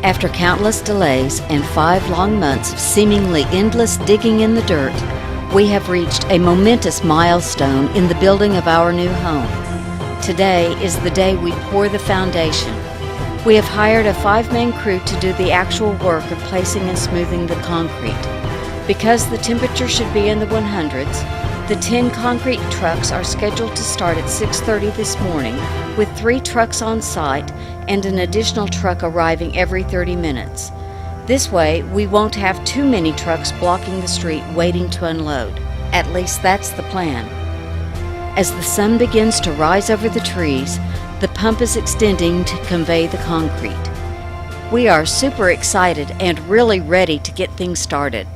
After countless delays and 5 long months of seemingly endless digging in the dirt, we have reached a momentous milestone in the building of our new home. Today is the day we pour the foundation. We have hired a 5-man crew to do the actual work of placing and smoothing the concrete. Because the temperature should be in the 100s, the 10 concrete trucks are scheduled to start at 6:30 this morning, with 3 trucks on site and an additional truck arriving every 30 minutes. This way, we won't have too many trucks blocking the street waiting to unload. At least that's the plan. As the sun begins to rise over the trees, the pump is extending to convey the concrete. We are super excited and really ready to get things started.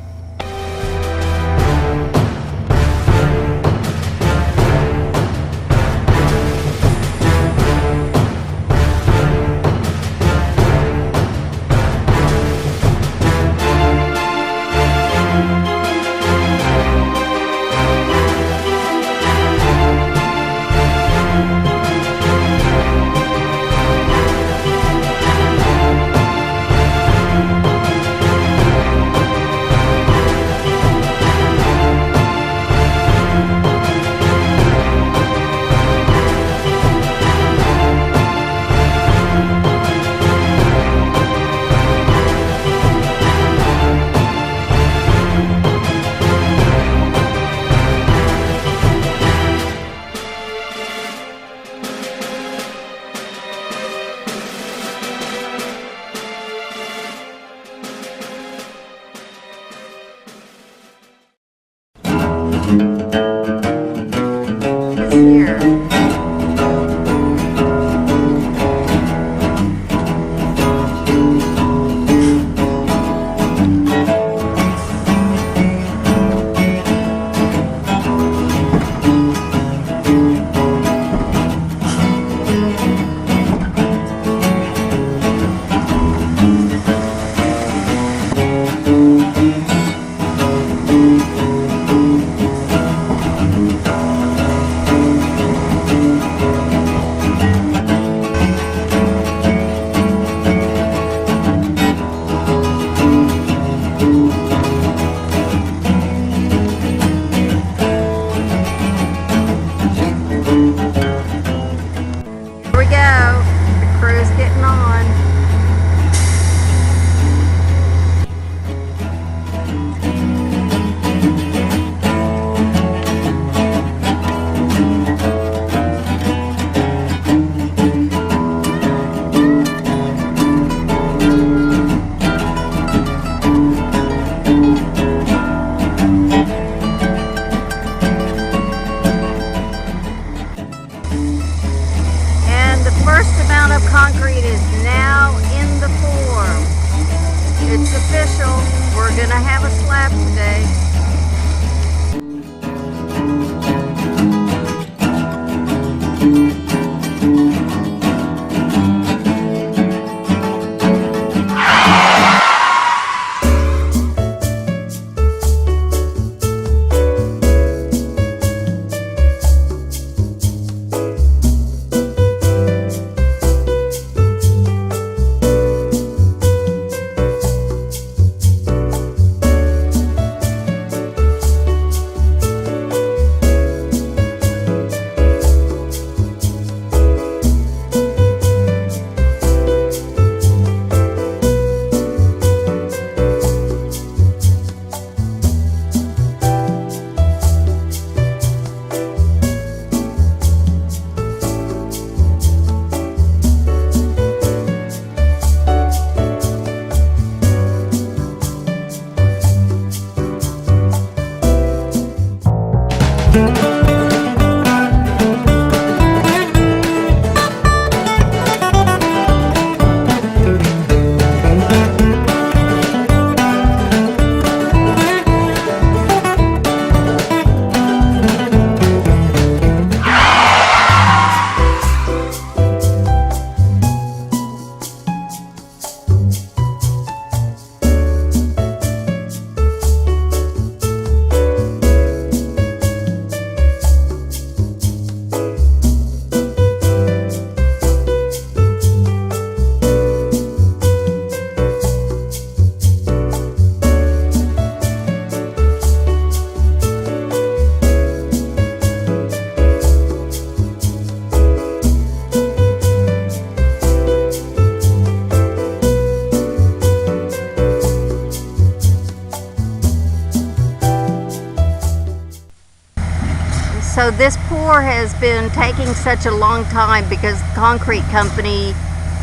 So this pour has been taking such a long time because the concrete company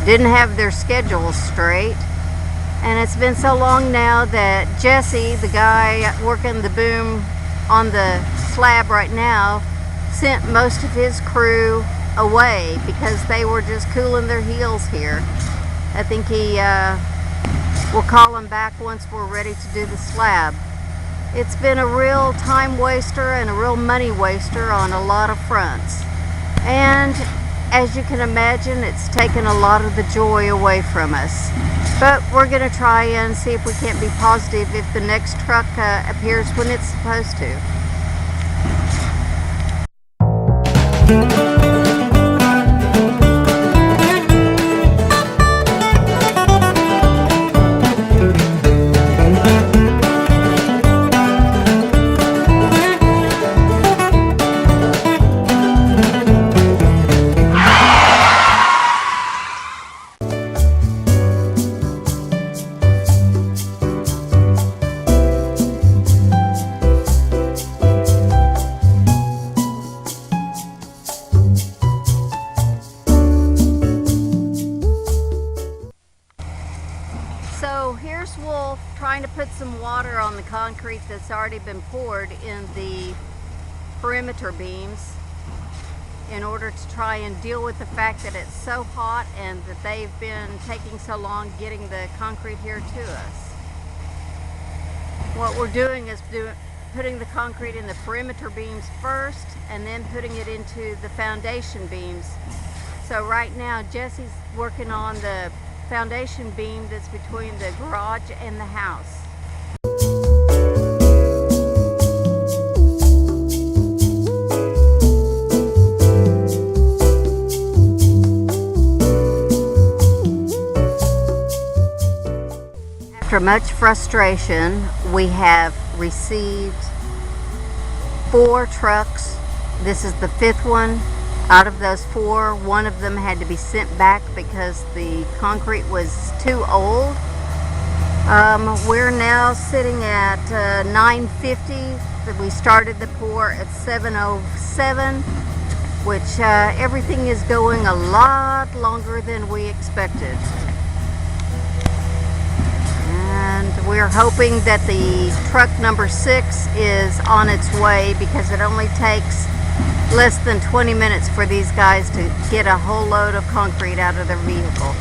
didn't have their schedules straight. And it's been so long now that Jesse, the guy working the boom on the slab right now, sent most of his crew away because they were just cooling their heels here. I think he will call them back once we're ready to do the slab. It's been a real time waster and a real money waster on a lot of fronts. And as you can imagine, it's taken a lot of the joy away from us. But we're going to try and see if we can't be positive if the next truck appears when it's supposed to. So here's Wolf trying to put some water on the concrete that's already been poured in the perimeter beams in order to try and deal with the fact that it's so hot and that they've been taking so long getting the concrete here to us. What we're doing is putting the concrete in the perimeter beams first and then putting it into the foundation beams. So right now Jesse's working on the foundation beam that's between the garage and the house. After much frustration, we have received 4 trucks. This is the 5th one. Out of those 4, one of them had to be sent back because the concrete was too old. We're now sitting at 9:50. We started the pour at 7:07, which everything is going a lot longer than we expected. And we're hoping that the truck number 6 is on its way because it only takes less than 20 minutes for these guys to get a whole load of concrete out of their vehicle.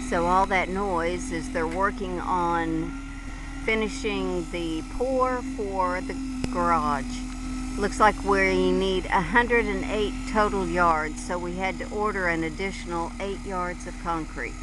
So all that noise is they're working on finishing the pour for the garage. Looks like we need 108 total yards, so we had to order an additional 8 yards of concrete.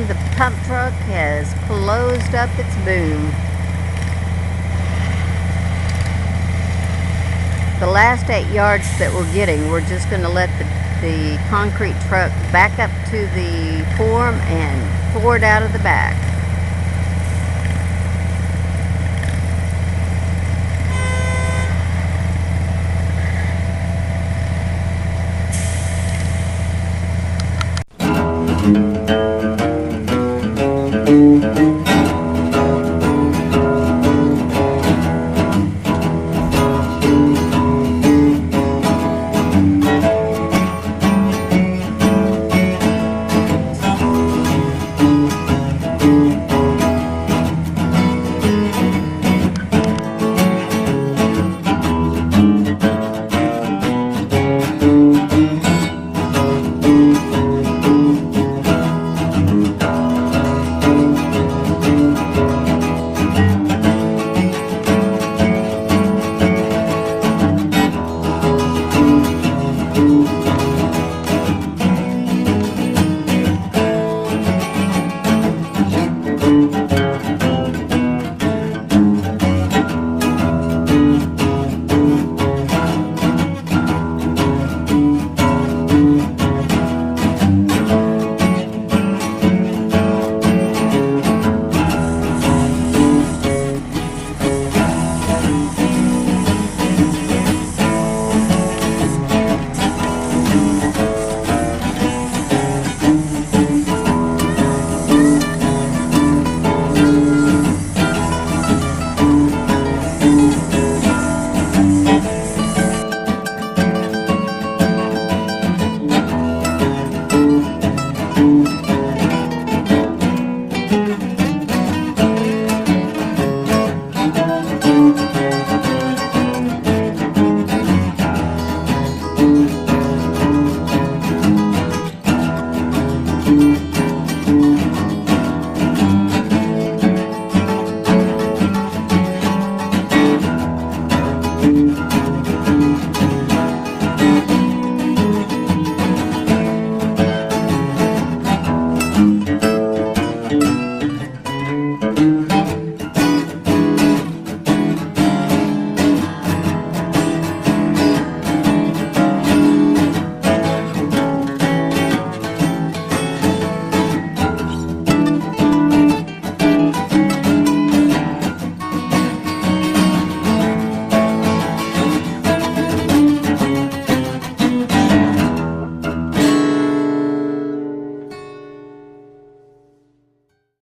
The pump truck has closed up its boom. The last 8 yards that we're getting, we're just going to let the concrete truck back up to the form and pour it out of the back.